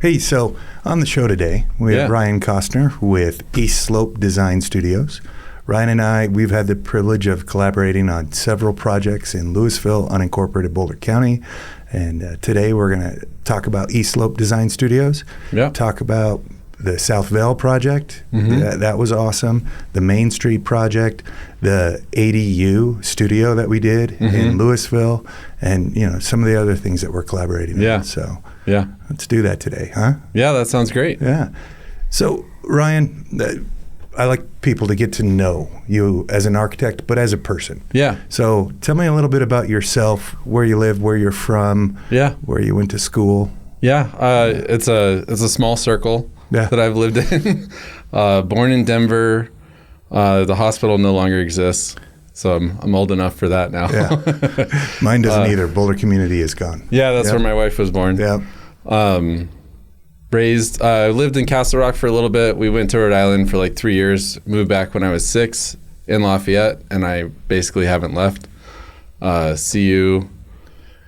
Hey, so on the show today, we have Ryan Costner with East Slope Design Studios. Ryan and I, we've had the privilege of collaborating on several projects in Louisville, unincorporated Boulder County. And today we're going to talk about East Slope Design Studios, talk about the South Vail project. That was awesome. The Main Street project, the ADU studio that we did in Louisville, and some of the other things that we're collaborating on. So let's do that today, huh? Yeah, that sounds great. Yeah. So Ryan, I like people to get to know you as an architect, but as a person. Yeah. So tell me a little bit about yourself, where you live, where you're from, where you went to school. Yeah, it's a small circle that I've lived in. Born in Denver. The hospital no longer exists, so I'm old enough for that now. Mine doesn't either. Boulder Community is gone. Yeah, that's where my wife was born. Lived in Castle Rock for a little bit. We went to Rhode Island for like 3 years, moved back when I was 6 in Lafayette, and I basically haven't left. CU,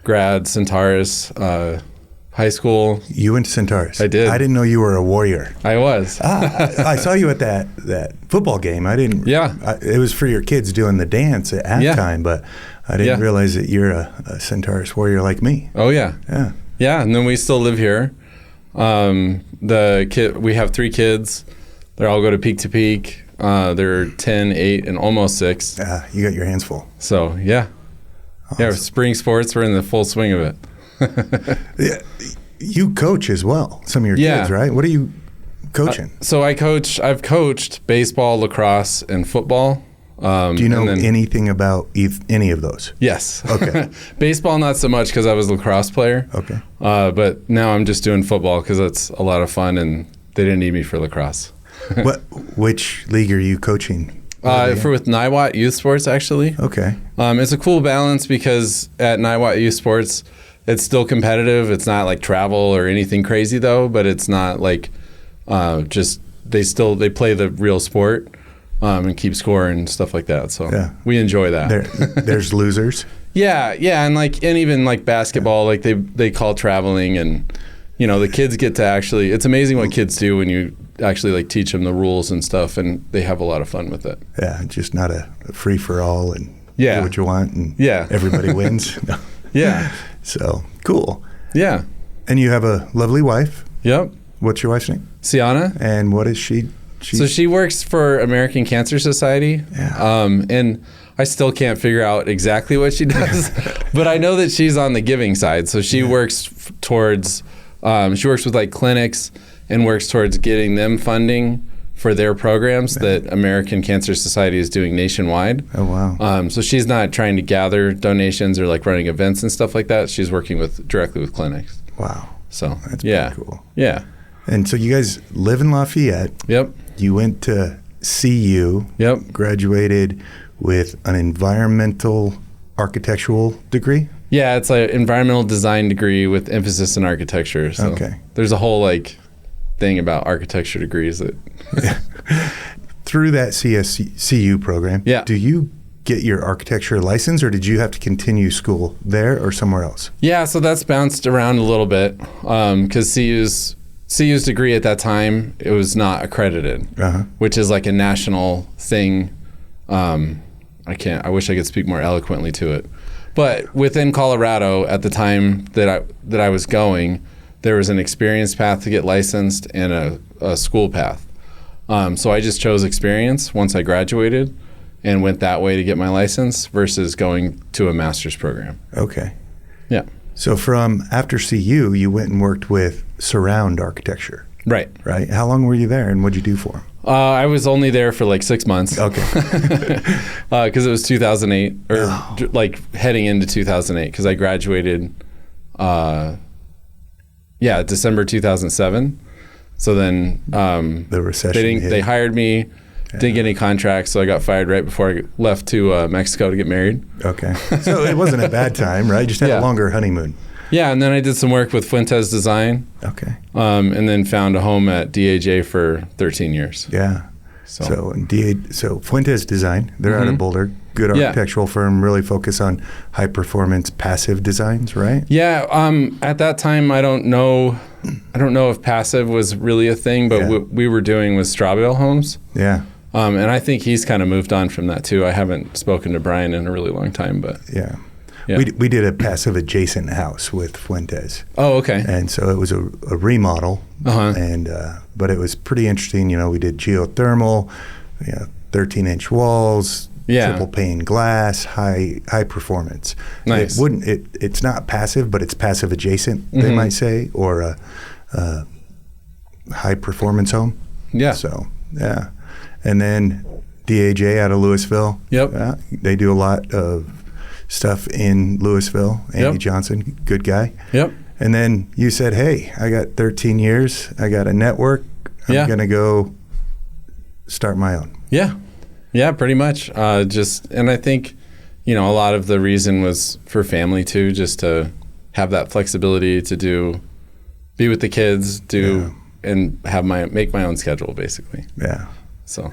grad, Centaurus, high school. You went to Centaurus? I did. I didn't know you were a warrior. I was. I saw you at that football game. I didn't. It was for your kids doing the dance at halftime, but I didn't realize that you're a Centaurus warrior like me. Oh yeah. Yeah, and then we still live here. We have 3 kids. They all go to Peak to Peak. They're 10, 8, and almost 6. You got your hands full. So awesome. Spring sports, we're in the full swing of it. You coach as well, some of your kids, right? What are you coaching? So I've coached baseball, lacrosse, and football. Do you know anything about any of those? Yes. Okay. Baseball, not so much because I was a lacrosse player. Okay. But now I'm just doing football because it's a lot of fun, and they didn't need me for lacrosse. Which league are you coaching? With Niwot Youth Sports, actually. Okay. It's a cool balance because at Niwot Youth Sports, it's still competitive. It's not like travel or anything crazy though, but it's not like they play the real sport and keep score and stuff like that. So we enjoy that. There's losers. Yeah, and even basketball, like they call traveling, and the kids get to actually. It's amazing what kids do when you actually teach them the rules and stuff, and they have a lot of fun with it. Yeah, just not a free for all and do what you want and everybody wins. No. Yeah. So cool. Yeah. And you have a lovely wife. Yep. What's your wife's name? Sienna. And what is she? So she works for American Cancer Society. Yeah. And I still can't figure out exactly what she does, but I know that she's on the giving side. So she works towards, she works with clinics and works towards getting them funding for their programs that American Cancer Society is doing nationwide. Oh, wow. So she's not trying to gather donations or running events and stuff like that. She's working directly with clinics. Wow. So that's pretty cool. Yeah. And so you guys live in Lafayette. Yep. You went to CU. Yep. Graduated with an environmental architectural degree. Yeah, it's an environmental design degree with emphasis in architecture. So there's a whole thing about architecture degrees that through that CSCU program, do you get your architecture license, or did you have to continue school there or somewhere else? Yeah, so that's bounced around a little bit because CU's degree at that time, it was not accredited, which is a national thing. I wish I could speak more eloquently to it, but within Colorado at the time that I was going, there was an experience path to get licensed and a school path. So I just chose experience once I graduated and went that way to get my license versus going to a master's program. Okay. Yeah. So from after CU, you went and worked with Surround Architecture. Right. Right. How long were you there, and what'd you do for them? I was only there for 6 months. Okay. Because it was 2008, or heading into 2008, because I graduated December 2007. So then the recession hit. They hired me, didn't get any contracts, so I got fired right before I left to Mexico to get married. Okay. So it wasn't a bad time, right? You just had a longer honeymoon. Yeah, and then I did some work with Fuentes Design. Okay. And then found a home at DAJ for 13 years. Yeah. So Fuentes Design, they're out of Boulder good architectural firm, really focus on high performance passive designs, right? Yeah. At that time, I don't know if passive was really a thing, but what we were doing was South Vail homes. Yeah. And I think he's kind of moved on from that too. I haven't spoken to Brian in a really long time, but yeah. We did a passive adjacent house with Fuentes. Oh, okay. And so it was a remodel, and but it was pretty interesting. We did geothermal, 13-inch walls, triple pane glass, high performance. Nice. It's not passive, but it's passive adjacent, they might say, or a high performance home. Yeah. So yeah, and then DAJ out of Louisville. Yep. They do a lot of stuff in Louisville. Andy Johnson, good guy. Yep. And then you said, hey, I got 13 years. I got a network. I'm going to go start my own. Yeah. Yeah, pretty much. And I think, a lot of the reason was for family too, just to have that flexibility to be with the kids, and make my own schedule basically. Yeah. So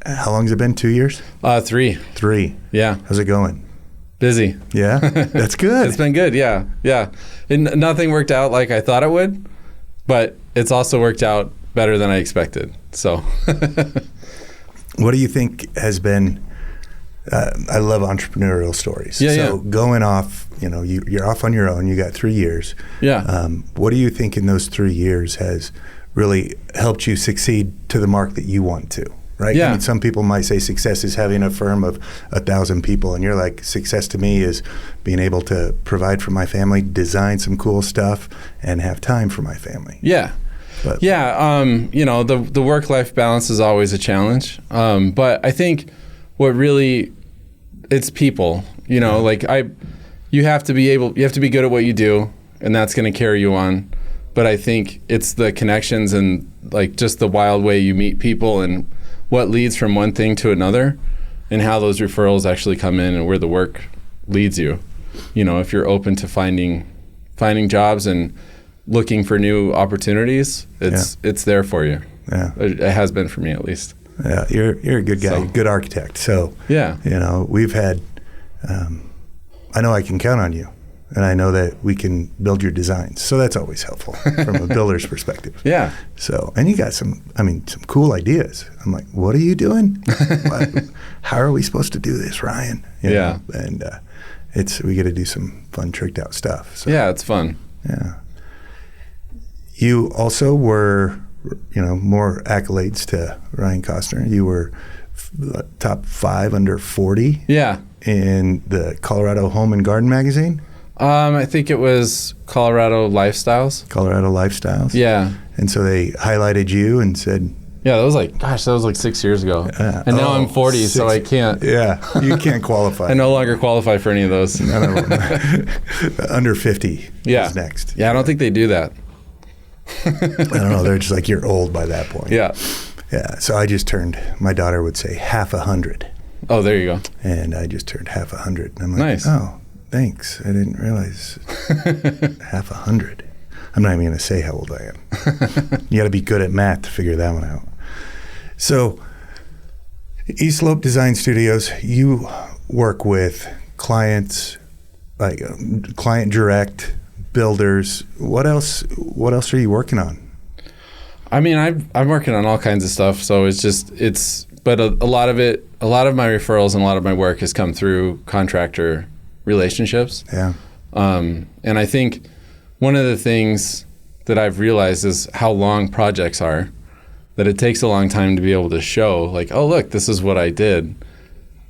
how long has it been? 2 years? 3. 3. Yeah. How's it going? Busy. Yeah, that's good. It's been good. Yeah. Nothing worked out like I thought it would, but it's also worked out better than I expected. So, what do you think has been? I love entrepreneurial stories. Yeah. So going off, you're off on your own. You got 3 years. Yeah. What do you think in those 3 years has really helped you succeed to the mark that you want to? Right? Yeah. Some people might say success is having a firm of 1,000 people, and you're like, success to me is being able to provide for my family, design some cool stuff, and have time for my family. Yeah. But, the work-life balance is always a challenge. But I think it's people, you have to be good at what you do, and that's going to carry you on. But I think it's the connections and just the wild way you meet people and what leads from one thing to another, and how those referrals actually come in and where the work leads you. If you're open to finding jobs and looking for new opportunities, it's there for you. Yeah. It has been for me at least. Yeah, you're a good guy, good architect. So we've had. I know I can count on you. And I know that we can build your designs. So that's always helpful from a builder's perspective. Yeah. So, and you got some cool ideas. I'm like, what are you doing? How are we supposed to do this, Ryan? Yeah. And we get to do some fun, tricked out stuff. So, yeah, it's fun. Yeah. You also were, more accolades to Ryan Costner. You were top 5 under 40. Yeah. In the Colorado Home and Garden magazine. I think it was Colorado Lifestyles. Colorado Lifestyles. Yeah. And so they highlighted you and said, yeah, that was like 6 years ago. And now I'm 40, so I can't. Yeah, you can't qualify. I no longer qualify for any of those. None of them. Under 50 is next. Yeah, I don't think they do that. I don't know. They're just like, you're old by that point. Yeah. Yeah. So I just turned, my daughter would say half 100. Oh, there you go. And I just turned half 100. And I'm like, nice. Oh, thanks. I didn't realize half 100. I'm not even going to say how old I am. You got to be good at math to figure that one out. So, East Slope Design Studios, you work with clients, like client direct, builders. What else are you working on? I mean, I'm working on all kinds of stuff. So but a lot of my referrals and a lot of my work has come through contractor relationships. Yeah. And I think one of the things that I've realized is how long projects are, that it takes a long time to be able to show like, oh, look, this is what I did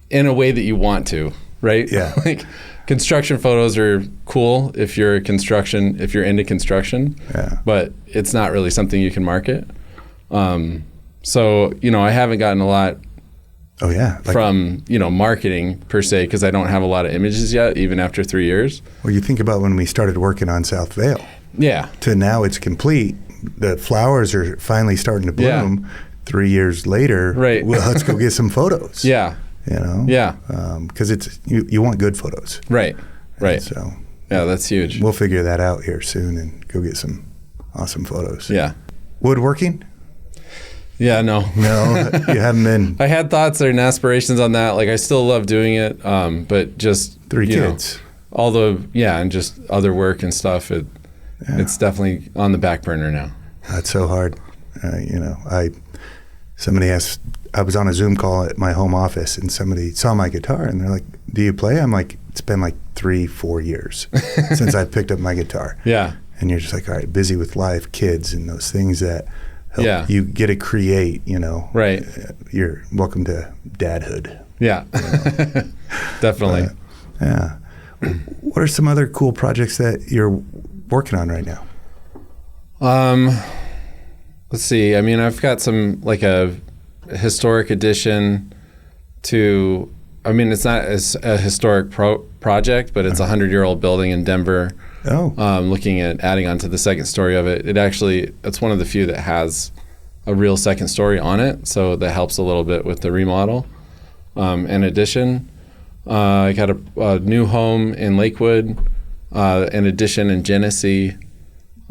in a way that you want to, right? Yeah. Like construction photos are cool if you're into construction, but it's not really something you can market. So, I haven't gotten a lot from, marketing per se, because I don't have a lot of images yet, even after 3 years. Well, you think about when we started working on South Vail. Yeah. To now it's complete. The flowers are finally starting to bloom. Yeah. 3 years later, right. Well, let's go get some photos. Yeah. Yeah. Because it's you want good photos. Right. And so yeah, that's huge. We'll figure that out here soon and go get some awesome photos. Yeah. Woodworking? Yeah, no. No, you haven't been. I had thoughts and aspirations on that. Like, I still love doing it, but just 3 kids. And just other work and stuff. It's definitely on the back burner now. That's so hard. Somebody asked, I was on a Zoom call at my home office and somebody saw my guitar and they're like, do you play? I'm like, it's been like 3-4 years since I picked up my guitar. Yeah. And you're just like, all right, busy with life, kids, and those things that help you get to create, Right. You're welcome to dadhood. Yeah. Definitely. Yeah. What are some other cool projects that you're working on right now? Let's see. I mean, I've got some, like a historic addition to, I mean, it's not a historic project, but it's a 100-year-old building in Denver. Oh. Looking at adding onto the second story of it. It's one of the few that has a real second story on it. So that helps a little bit with the remodel. In addition, I got a new home in Lakewood, an addition in Genesee.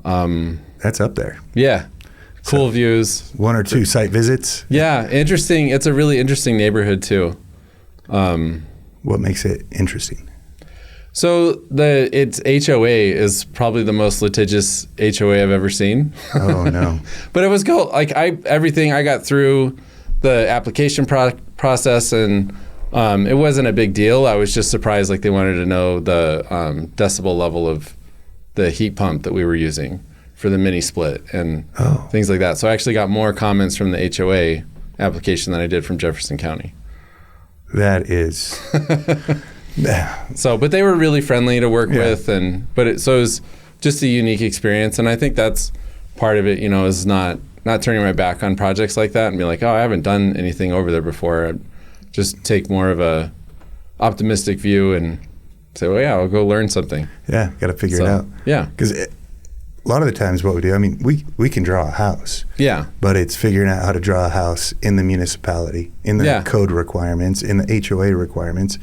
That's up there. Yeah. Cool views. 1 or 2 site visits. Yeah. Interesting. It's a really interesting neighborhood too. What makes it interesting? So its HOA is probably the most litigious HOA I've ever seen. Oh no! But it was cool. Like I got through the application process, and it wasn't a big deal. I was just surprised. Like they wanted to know the decibel level of the heat pump that we were using for the mini split and things like that. So I actually got more comments from the HOA application than I did from Jefferson County. That is. So, but they were really friendly to work with, it was just a unique experience, and I think that's part of it. Is not turning my back on projects like that and be like, oh, I haven't done anything over there before. I'd just take more of a optimistic view and say, well, yeah, I'll go learn something. Yeah, got to figure it out. Yeah, because a lot of the times what we do, I mean, we can draw a house. Yeah, but it's figuring out how to draw a house in the municipality, in the code requirements, in the HOA requirements,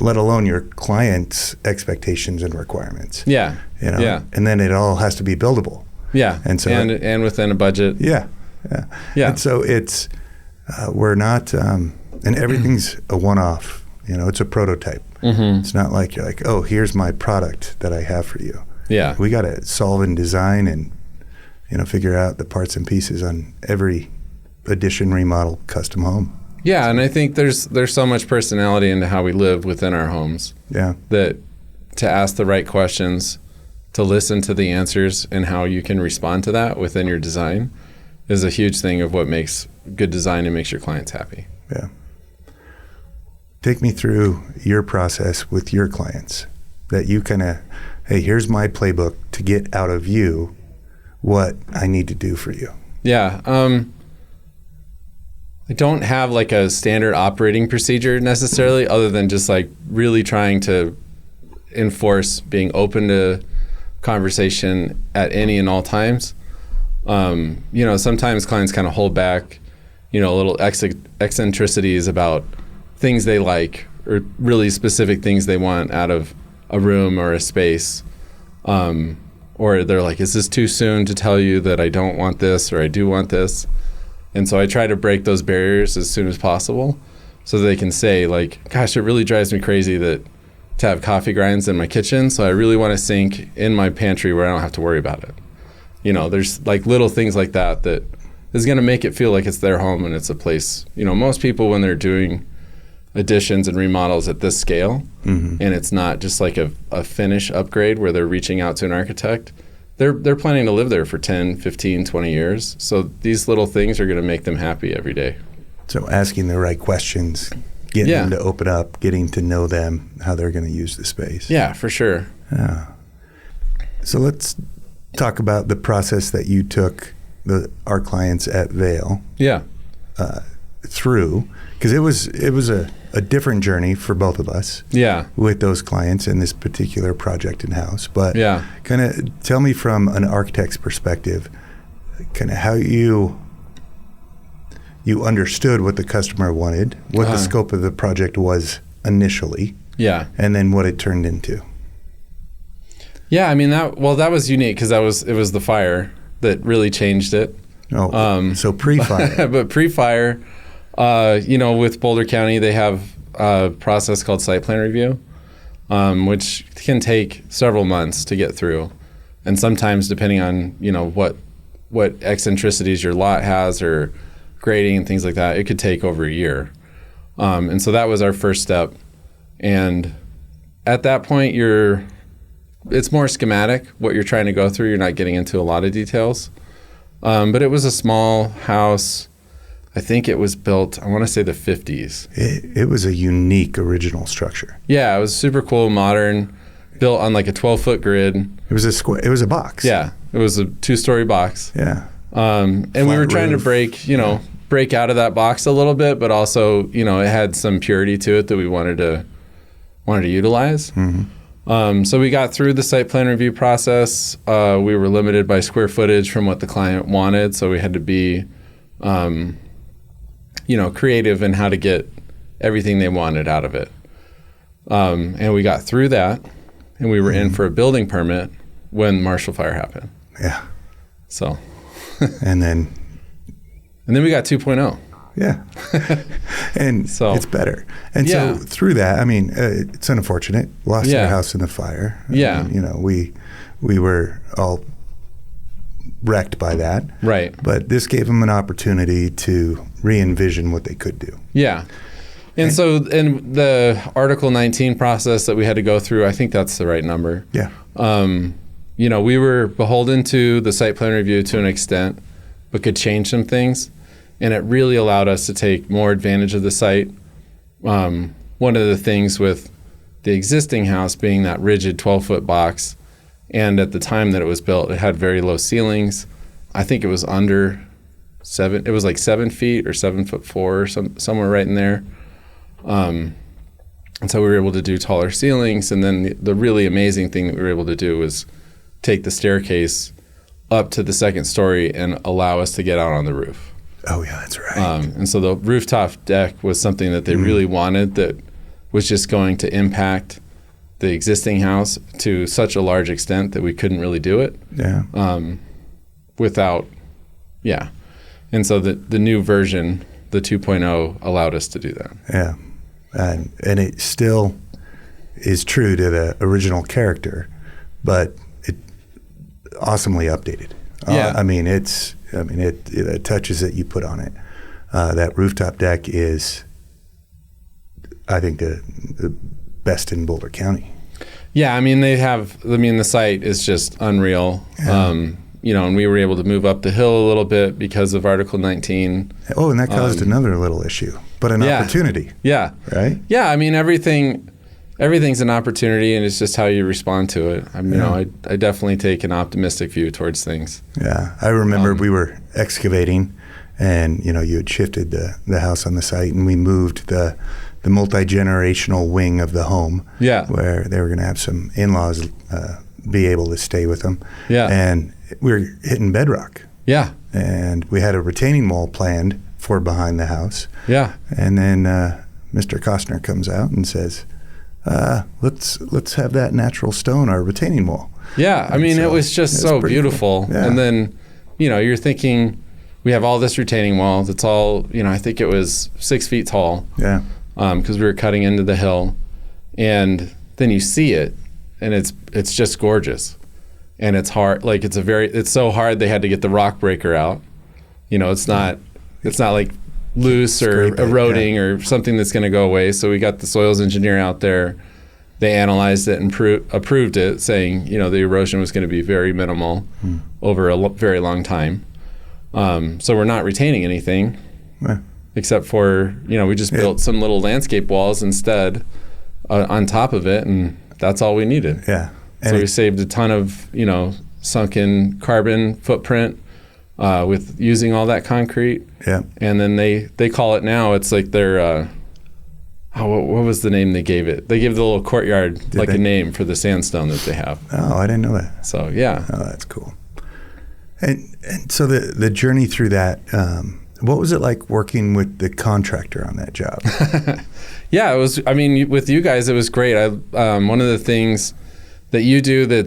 let alone your client's expectations and requirements. Yeah. And then it all has to be buildable. Yeah. And so and within a budget. Yeah. And so it's we're not and everything's a one-off. It's a prototype. Mm-hmm. It's not like you're like, oh, here's my product that I have for you. Yeah. We got to solve and design and figure out the parts and pieces on every addition, remodel, custom home. Yeah, and I think there's so much personality into how we live within our homes. Yeah. That to ask the right questions, to listen to the answers and how you can respond to that within your design is a huge thing of what makes good design and makes your clients happy. Yeah. Take me through your process with your clients that you kind of, hey, here's my playbook to get out of you what I need to do for you. Yeah. I don't have like a standard operating procedure necessarily, other than just like really trying to enforce being open to conversation at any and all times. Sometimes clients kind of hold back, little eccentricities about things they like or really specific things they want out of a room or a space. Or they're like, is this too soon to tell you that I don't want this or I do want this? And so I try to break those barriers as soon as possible so that they can say like, gosh, it really drives me crazy to have coffee grinds in my kitchen. So I really want a sink in my pantry where I don't have to worry about it. There's like little things like that is going to make it feel like it's their home and it's a place. Most people when they're doing additions and remodels at this scale, mm-hmm. and it's not just like a finish upgrade where they're reaching out to an architect, they're planning to live there for 10, 15, 20 years. So these little things are going to make them happy every day. So asking the right questions, getting them to open up, getting to know them, how they're going to use the space. Yeah, for sure. Yeah. So let's talk about the process that you took our clients at Vail through, because it was a different journey for both of us. Yeah. With those clients in this particular project in house. But kind of tell me from an architect's perspective, kind of how you understood what the customer wanted, what the scope of the project was initially. Yeah. And then what it turned into. Yeah, I mean that was unique because it was the fire that really changed it. Oh, so pre-fire. But pre-fire, with Boulder County, they have a process called site plan review, which can take several months to get through. And sometimes, depending on, what eccentricities your lot has or grading and things like that, it could take over a year. And so that was our first step. And at that point, it's more schematic, what you're trying to go through. You're not getting into a lot of details. But it was a small house. I think it was built, I want to say the 50s. It was a unique original structure. Yeah, it was super cool, modern, built on like a 12-foot grid. It was a box. Yeah, it was a 2-story box. Yeah. And we were trying to break out of that box a little bit, but also, it had some purity to it that we wanted to utilize. Mm-hmm. So we got through the site plan review process. We were limited by square footage from what the client wanted, so we had to be, creative in how to get everything they wanted out of it. And we got through that, and we were in for a building permit when Marshall Fire happened. Yeah. So. And then we got 2.0. Yeah. And so it's better. And so through that, it's unfortunate. Lost our house in the fire. Yeah. We were all wrecked by that. Right. But this gave them an opportunity to re-envision what they could do. Yeah. And so in the Article 19 process that we had to go through, I think that's the right number. Yeah. We were beholden to the site plan review to an extent, but could change some things. And it really allowed us to take more advantage of the site. One of the things with the existing house being that rigid 12-foot box, and at the time that it was built, it had very low ceilings. I think it was under 7. It was like 7 feet or 7'4" or somewhere right in there. And so we were able to do taller ceilings. And then the really amazing thing that we were able to do was take the staircase up to the second story and allow us to get out on the roof. Oh, yeah, that's right. And so the rooftop deck was something that they really wanted, that was just going to impact the existing house to such a large extent that we couldn't really do it. Yeah. And so the new version, the 2.0, allowed us to do that. Yeah. And it still is true to the original character, but it awesomely updated. Yeah. The touches that you put on it. That rooftop deck is, I think, the best in Boulder County. Yeah, the site is just unreal. Yeah. And we were able to move up the hill a little bit because of Article 19. Oh, and that caused another little issue, but an opportunity. Yeah. Right? Yeah, everything's an opportunity, and it's just how you respond to it. I definitely take an optimistic view towards things. Yeah. I remember we were excavating, and, you had shifted the house on the site, and we moved the multi-generational wing of the home. Yeah. Where they were going to have some in-laws be able to stay with them. Yeah. And we were hitting bedrock. Yeah. And we had a retaining wall planned for behind the house. Yeah. And then Mr. Costner comes out and says, let's have that natural stone, our retaining wall. Yeah. It was just so beautiful. Cool. Yeah. And then, you're thinking, we have all this retaining wall that's all, I think it was 6 feet tall. Yeah. Because we were cutting into the hill. And then you see it, and it's just gorgeous. And it's hard, it's so hard they had to get the rock breaker out. It's not like loose or eroding or something that's going to go away. So we got the soils engineer out there. They analyzed it and approved it, saying, the erosion was going to be very minimal over a very long time. So we're not retaining anything except for, we just built some little landscape walls instead on top of it, and that's all we needed. Yeah. So we saved a ton of, sunken carbon footprint with using all that concrete. Yeah. And then they call it now, it's like their, what was the name they gave it? They gave the little courtyard a name for the sandstone that they have. Oh, I didn't know that. So, yeah. Oh, that's cool. And so the journey through that, what was it like working with the contractor on that job? Yeah, it was, with you guys, it was great. One of the things that you do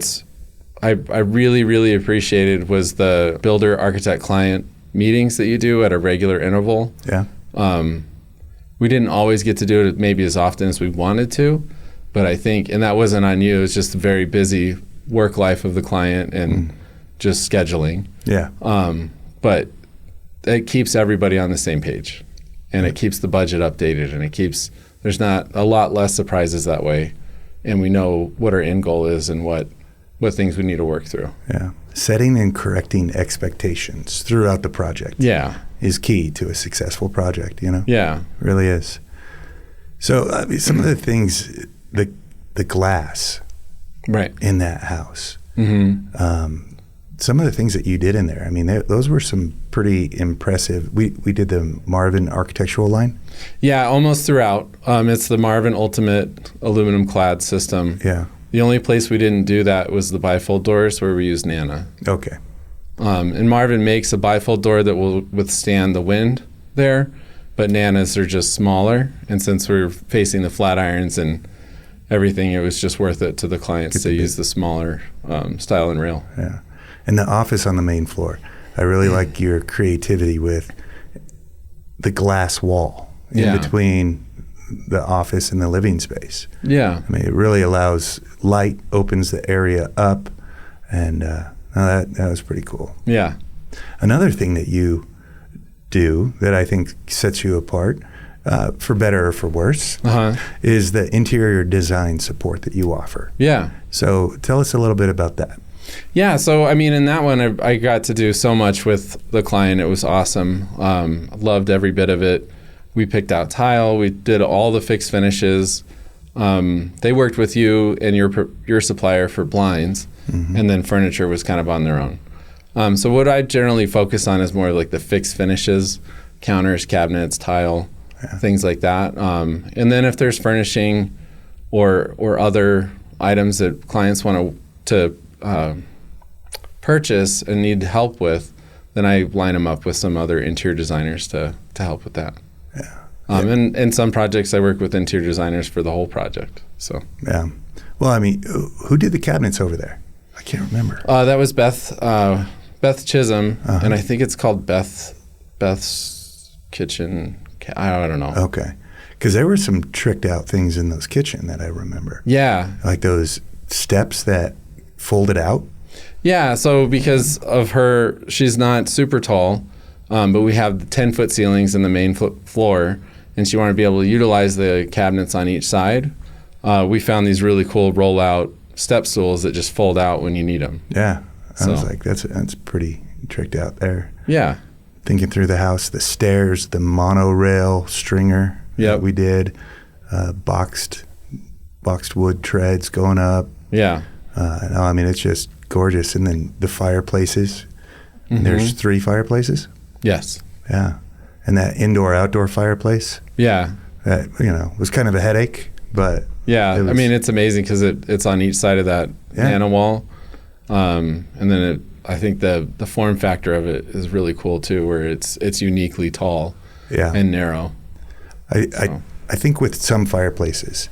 I really, really appreciated was the builder architect client meetings that you do at a regular interval. Yeah. We didn't always get to do it maybe as often as we wanted to, but I think, and that wasn't on you, it was just the very busy work life of the client and just scheduling. Yeah. But it keeps everybody on the same page, and it keeps the budget updated, and there's not a lot less surprises that way, and we know what our end goal is and what things we need to work through. Yeah. Setting and correcting expectations throughout the project. Yeah. Is key to a successful project, Yeah. It really is. So some of the things, the glass right in that house, Mm-hmm. Some of the things that you did in there, I mean, those were some pretty impressive. We did the Marvin architectural line. Yeah, almost throughout. It's the Marvin Ultimate aluminum clad system. Yeah. The only place we didn't do that was the bifold doors, where we used Nana. Okay. And Marvin makes a bifold door that will withstand the wind there, but Nanas are just smaller. And since we're facing the flat irons and everything, it was just worth it to the clients to use the smaller style and rail. Yeah. And the office on the main floor, I really like your creativity with the glass wall in between the office and the living space. Yeah. I mean, it really allows light, opens the area up, and that was pretty cool. Yeah. Another thing that you do that I think sets you apart, for better or for worse, is the interior design support that you offer. Yeah. So tell us a little bit about that. Yeah, so I mean, in that one, I got to do so much with the client. It was awesome. Loved every bit of it. We picked out tile. We did all the fixed finishes. They worked with you and your supplier for blinds, and then furniture was kind of on their own. So what I generally focus on is more like the fixed finishes, counters, cabinets, tile, things like that. And then if there's furnishing or other items that clients want to purchase and need help with, then I line them up with some other interior designers to help with that. Yeah. And in some projects, I work with interior designers for the whole project. So yeah. Well, I mean, who did the cabinets over there? I can't remember. That was Beth Chisholm, and I think it's called Beth's Kitchen. I don't know. Okay, because there were some tricked out things in those kitchen that I remember. Yeah, like those steps that folded out. Yeah, so because of her, she's not super tall, but we have 10-foot ceilings in the main floor, and she wanted to be able to utilize the cabinets on each side. We found these really cool roll-out step stools that just fold out when you need them. Yeah, I was like, that's pretty tricked out there. Yeah. Thinking through the house, the stairs, the monorail stringer that we did, boxed wood treads going up. Yeah. No, I mean, it's just gorgeous. And then the fireplaces. There's 3 fireplaces. Yes. Yeah. And that indoor-outdoor fireplace. Yeah. That, was kind of a headache, but... Yeah. I mean, it's amazing because it's on each side of that Nana wall. And then I think the form factor of it is really cool, too, where it's uniquely tall and narrow. I think with some fireplaces,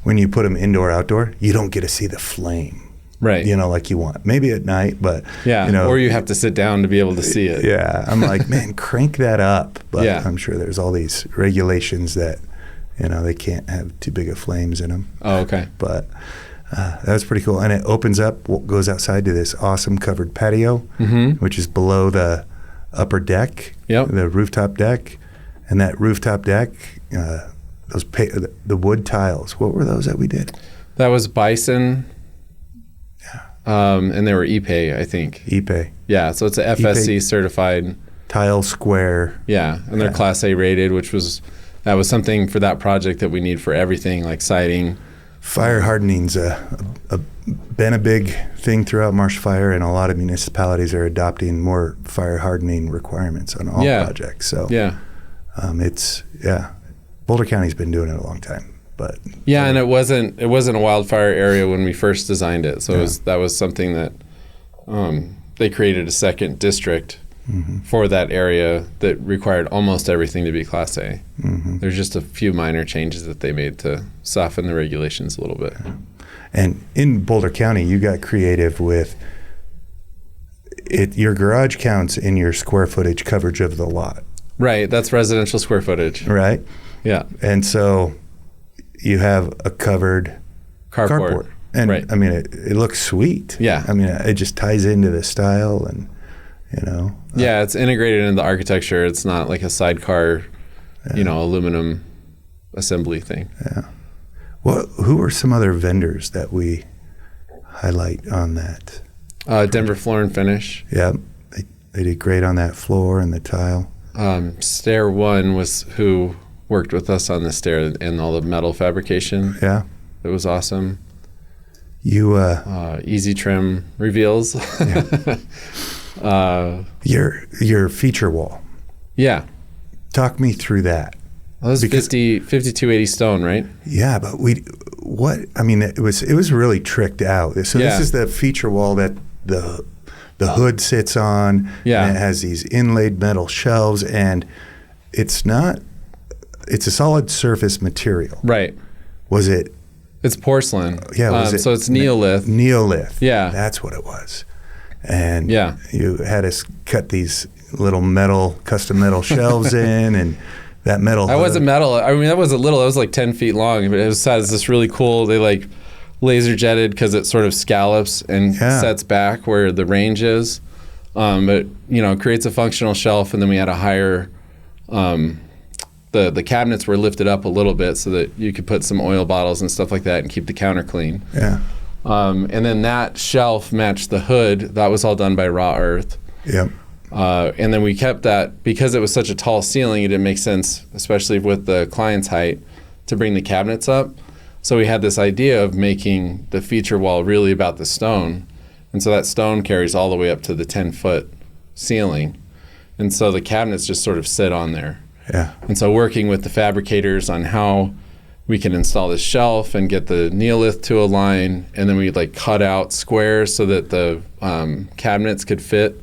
when you put them indoor-outdoor, you don't get to see the flame. Right. Like you want. Maybe at night, but... Yeah, or you have to sit down to be able to see it. Yeah. I'm like, man, crank that up. But I'm sure there's all these regulations that, they can't have too big of flames in them. Oh, okay. But that was pretty cool. And it opens up, goes outside to this awesome covered patio, which is below the upper deck, the rooftop deck. And that rooftop deck, the wood tiles, what were those that we did? That was Bison. And they were Ipe, I think. Ipe. Yeah, so it's a FSC certified. Tile square. Yeah, and they're Class A rated, which was something for that project that we need for everything, like siding. Fire hardening's been a big thing throughout Marsh Fire, and a lot of municipalities are adopting more fire hardening requirements on all projects. So Boulder County's been doing it a long time. But and it wasn't a wildfire area when we first designed it. So that was something that they created a second district for that area that required almost everything to be Class A. There's just a few minor changes that they made to soften the regulations a little bit. And in Boulder County, you got creative with your garage counts in your square footage coverage of the lot. Right. That's residential square footage. Right. Yeah. And so you have a covered carport. And right. I mean, it looks sweet. Yeah. I mean, it just ties into the style and, you know. Yeah, it's integrated into the architecture. It's not like a sidecar, aluminum assembly thing. Yeah. Well, who are some other vendors that we highlight on that? Denver Floor and Finish. Yeah. They did great on that floor and the tile. Stair One was who worked with us on the stair and all the metal fabrication. Yeah. It was awesome. You Easy Trim Reveals. Yeah. Your feature wall. Yeah. Talk me through that. Well, that was 5280 stone, right? Yeah, but it was really tricked out. So this is the feature wall that the hood sits on. Yeah. And it has these inlaid metal shelves, and it's a solid surface material. Right. Was it? It's porcelain. Yeah. So it's Neolith. Neolith. Yeah. That's what it was. And yeah. You had us cut these little custom metal shelves in, and that metal. That wasn't metal. I mean, that was that was like 10 feet long, but it has this really cool, they like laser jetted because it sort of scallops and sets back where the range is. But, creates a functional shelf, and then we had a higher, the cabinets were lifted up a little bit so that you could put some oil bottles and stuff like that and keep the counter clean. Yeah. And then that shelf matched the hood. That was all done by raw earth. Yep. And then we kept that because it was such a tall ceiling. It didn't make sense, especially with the client's height, to bring the cabinets up. So we had this idea of making the feature wall really about the stone. And so that stone carries all the way up to the 10-foot ceiling. And so the cabinets just sort of sit on there. Yeah. And so working with the fabricators on how we can install this shelf and get the Neolith to align, and then we'd like cut out squares so that the cabinets could fit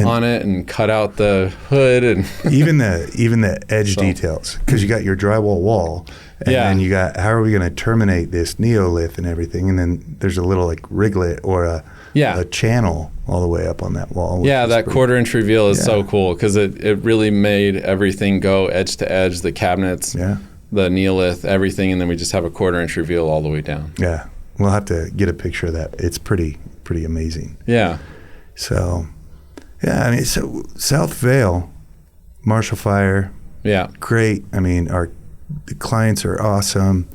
on it, and cut out the hood and even the edge details, because you got your drywall wall, and then you got, how are we going to terminate this Neolith and everything, and then there's a little like riglet or a channel all the way up on that wall. Yeah, that quarter-inch reveal is so cool because it really made everything go edge to edge, the cabinets, the Neolith, everything, and then we just have a quarter-inch reveal all the way down. Yeah, we'll have to get a picture of that. It's pretty amazing. Yeah. So, yeah, I mean, so South Vail, Marshall Fire, great. I mean, the clients are awesome.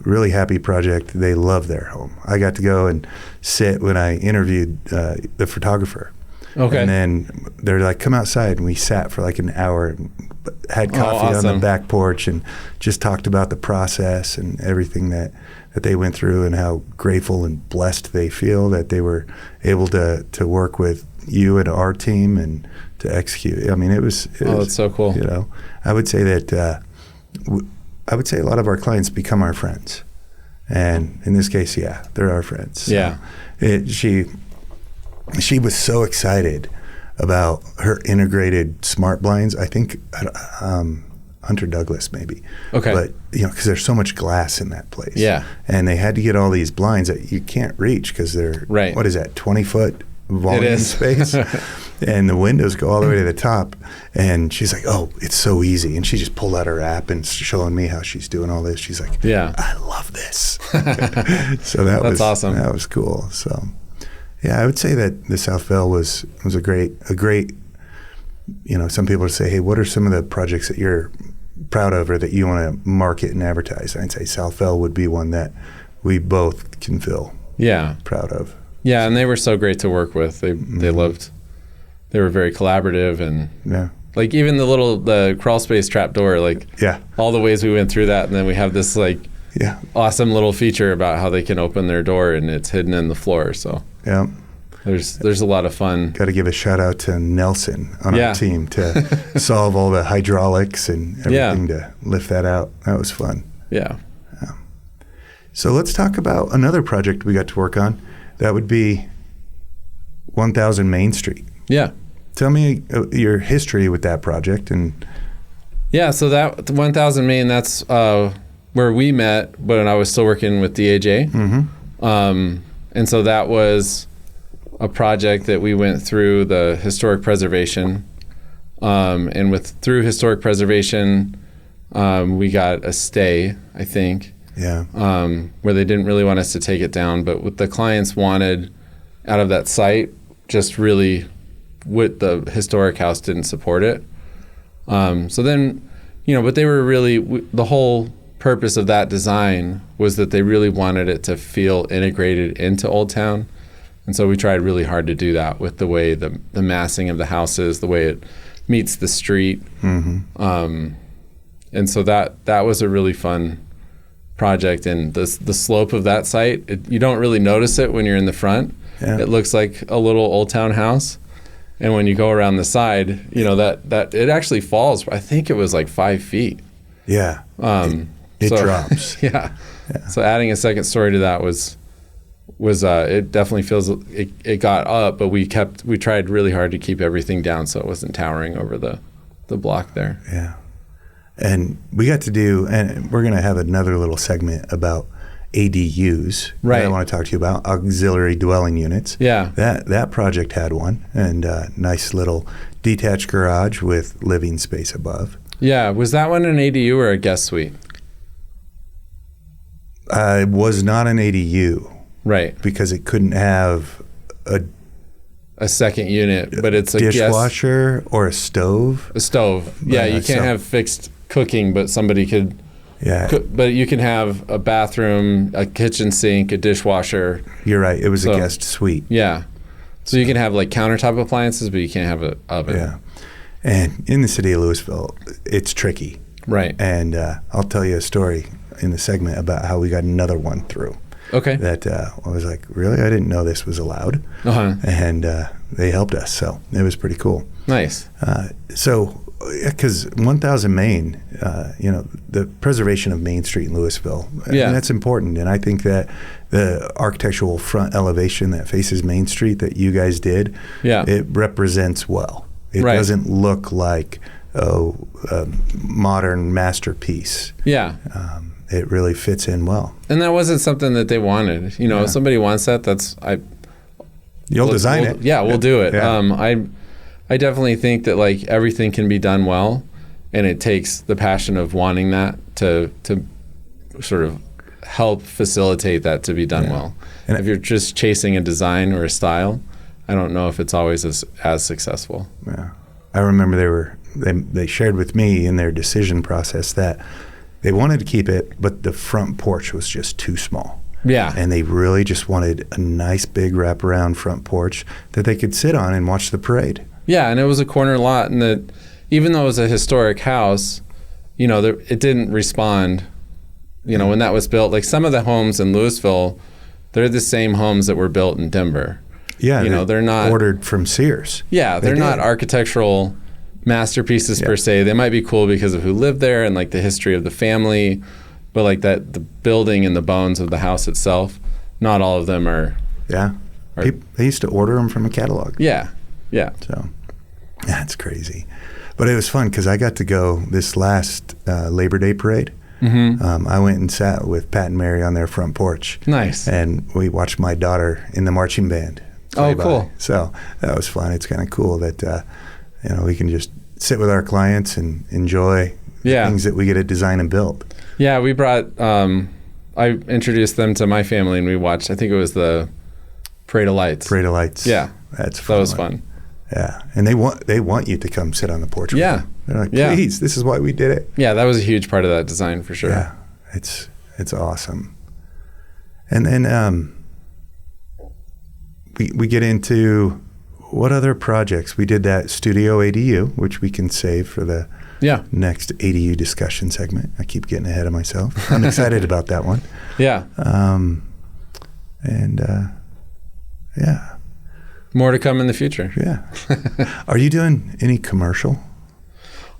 Really happy project. They love their home. I got to go and sit when I interviewed the photographer. Okay. And then they're like, come outside. And we sat for like an hour and had coffee on the back porch and just talked about the process and everything that they went through, and how grateful and blessed they feel that they were able to work with you and our team and to execute. I mean, it was that's so cool. I would say that a lot of our clients become our friends, and in this case, they're our friends. So she was so excited about her integrated smart blinds. I think Hunter Douglas maybe. Okay. But because there's so much glass in that place. Yeah. And they had to get all these blinds that you can't reach because they're what is that, 20-foot volume space? And the windows go all the way to the top. And she's like, oh, it's so easy. And she just pulled out her app and showing me how she's doing all this. She's like, I love this. So that's awesome. That was cool. So, I would say that the South Vail was a great, some people would say, hey, what are some of the projects that you're proud of or that you want to market and advertise? I'd say South Vail would be one that we both can feel proud of. Yeah, and they were so great to work with. They they were very collaborative, and like even the crawl space trap door, like all the ways we went through that, and then we have this like awesome little feature about how they can open their door and it's hidden in the floor. So there's a lot of fun. Got to give a shout out to Nelson on our team to solve all the hydraulics and everything to lift that out. That was fun. Yeah. So let's talk about another project we got to work on. That would be 1000 Main Street. Yeah. Tell me your history with that project. So that 1000 Main, that's where we met when I was still working with DAJ. Mm-hmm. And so that was a project that we went through the historic preservation, and through historic preservation, we got a stay, I think. Yeah. Where they didn't really want us to take it down, but what the clients wanted out of that site, just really, what the historic house didn't support it. So then, but they were really, the whole purpose of that design was that they really wanted it to feel integrated into Old Town. And so we tried really hard to do that with the way the massing of the houses, the way it meets the street. Mm-hmm. And so that was a really fun project. And the slope of that site, you don't really notice it when you're in the front. Yeah. It looks like a little Old Town house. And when you go around the side, that it actually falls. I think it was like 5 feet. Yeah. It drops. Yeah. So adding a second story to that was it definitely feels it got up, but we tried really hard to keep everything down so it wasn't towering over the block there. Yeah. And we got to do, and we're going to have another little segment about ADUs. Right. That I want to talk to you about, auxiliary dwelling units. Yeah. That project had one, and nice little detached garage with living space above. Yeah. Was that one an ADU or a guest suite? It was not an ADU. Right. Because it couldn't have a second unit, but it's a dishwasher or a stove. A stove. Yeah, you can't have fixed cooking, but somebody could. Yeah. But you can have a bathroom, a kitchen sink, a dishwasher. You're right. It was a guest suite. Yeah. So you can have like countertop appliances, but you can't have an oven. Yeah. And in the city of Louisville, it's tricky. Right. And I'll tell you a story in the segment about how we got another one through. Okay. That I was like, really? I didn't know this was allowed. Uh-huh. And they helped us. So it was pretty cool. Nice. Because 1000 Main, the preservation of Main Street in Louisville, that's important. And I think that the architectural front elevation that faces Main Street that you guys did, it represents well. It doesn't look like a modern masterpiece. Yeah. It really fits in well. And that wasn't something that they wanted. If somebody wants that, You'll design it. Yeah, we'll do it. Yeah. I definitely think that like everything can be done well, and it takes the passion of wanting that to sort of help facilitate that to be done well. And if you're just chasing a design or a style, I don't know if it's always as successful. Yeah, I remember they shared with me in their decision process that they wanted to keep it, but the front porch was just too small. Yeah. And they really just wanted a nice big wraparound front porch that they could sit on and watch the parade. Yeah, and it was a corner lot, and that even though it was a historic house, it didn't respond. When that was built, like some of the homes in Louisville, they're the same homes that were built in Denver. Yeah, they're not ordered from Sears. Yeah, they're not architectural masterpieces per se. They might be cool because of who lived there and like the history of the family, but like the building and the bones of the house itself, not all of them are. Yeah, they used to order them from a catalog. Yeah. So that's crazy, but it was fun because I got to go this last Labor Day parade. Mm-hmm. I went and sat with Pat and Mary on their front porch. Nice. And we watched my daughter in the marching band. Oh, cool. So that was fun. It's kind of cool that we can just sit with our clients and enjoy the things that we get to design and build. Yeah, we brought. I introduced them to my family, and we watched. I think it was the Parade of Lights. Parade of Lights. Yeah, that's fun. That was fun. Yeah, and they want you to come sit on the porch with them. They're like, please, this is why we did it. Yeah, that was a huge part of that design for sure. Yeah, it's awesome. And then we get into what other projects. We did that studio ADU, which we can save for the next ADU discussion segment. I keep getting ahead of myself. I'm excited about that one. Yeah. More to come in the future. Yeah. Are you doing any commercial?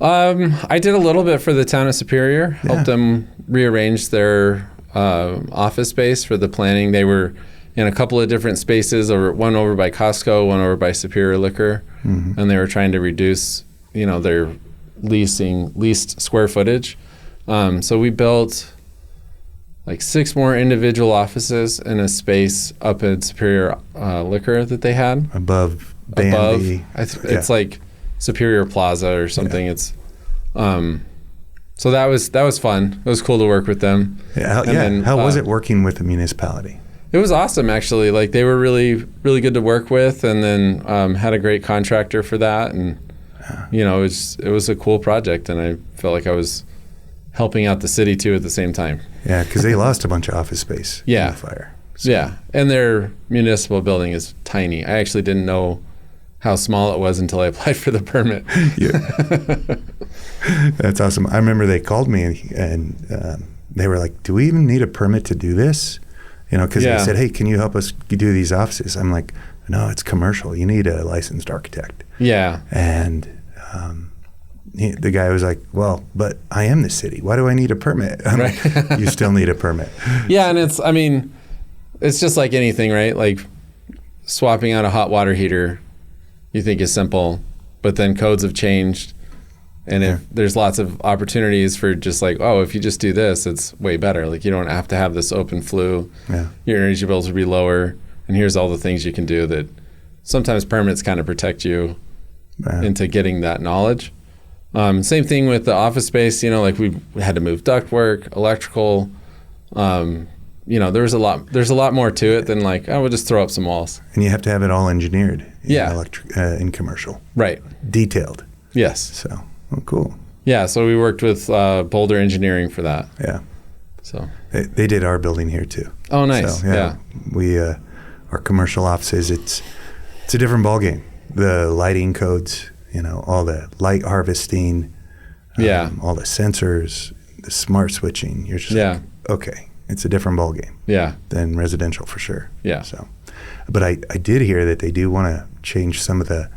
I did a little bit for the town of Superior. Helped them rearrange their office space for the planning. They were in a couple of different spaces, one over by Costco, one over by Superior Liquor, and they were trying to reduce, their leased square footage. So we built like 6 more individual offices in a space up in Superior Liquor that they had. Above Bambi. It's like Superior Plaza or something. Yeah. It's so that was fun. It was cool to work with them. Yeah. How was it working with the municipality? It was awesome, actually. Like, they were really, really good to work with, and then had a great contractor for that. And it was a cool project, and I felt like I was helping out the city too at the same time. Yeah, because they lost a bunch of office space in the fire. So. Yeah, and their municipal building is tiny. I actually didn't know how small it was until I applied for the permit. That's awesome. I remember they called me and they were like, "Do we even need a permit to do this?" Because they said, "Hey, can you help us do these offices?" I'm like, "No, it's commercial. You need a licensed architect." Yeah. And the guy was like, "Well, but I am the city. Why do I need a permit?" I'm like, "You still need a permit." Yeah, and it's just like anything, right? Like swapping out a hot water heater, you think is simple, but then codes have changed. And if there's lots of opportunities for just like, oh, if you just do this, it's way better. Like, you don't have to have this open flue. Yeah. Your energy bills will be lower. And here's all the things you can do that sometimes permits kind of protect you into getting that knowledge. Same thing with the office space. Like, we had to move ductwork, electrical. There's a lot more to it than like, oh, we'll just throw up some walls. And you have to have it all engineered in commercial. Right. Detailed. Yes. So. Oh, cool. Yeah, so we worked with Boulder Engineering for that. Yeah. So they did our building here too. Oh, nice. So, we our commercial offices. It's a different ballgame. The lighting codes, all the light harvesting, all the sensors, the smart switching. You're just like, okay, it's a different ballgame. Yeah. Than residential for sure. Yeah. So, but I did hear that they do want to change some of the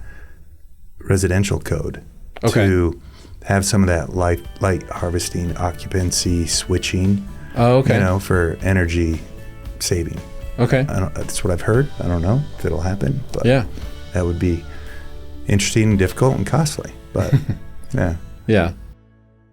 residential code. Okay. To have some of that light harvesting, occupancy switching. Oh, okay. For energy saving. Okay. That's what I've heard. I don't know if it'll happen, but that would be interesting, difficult, and costly. But yeah.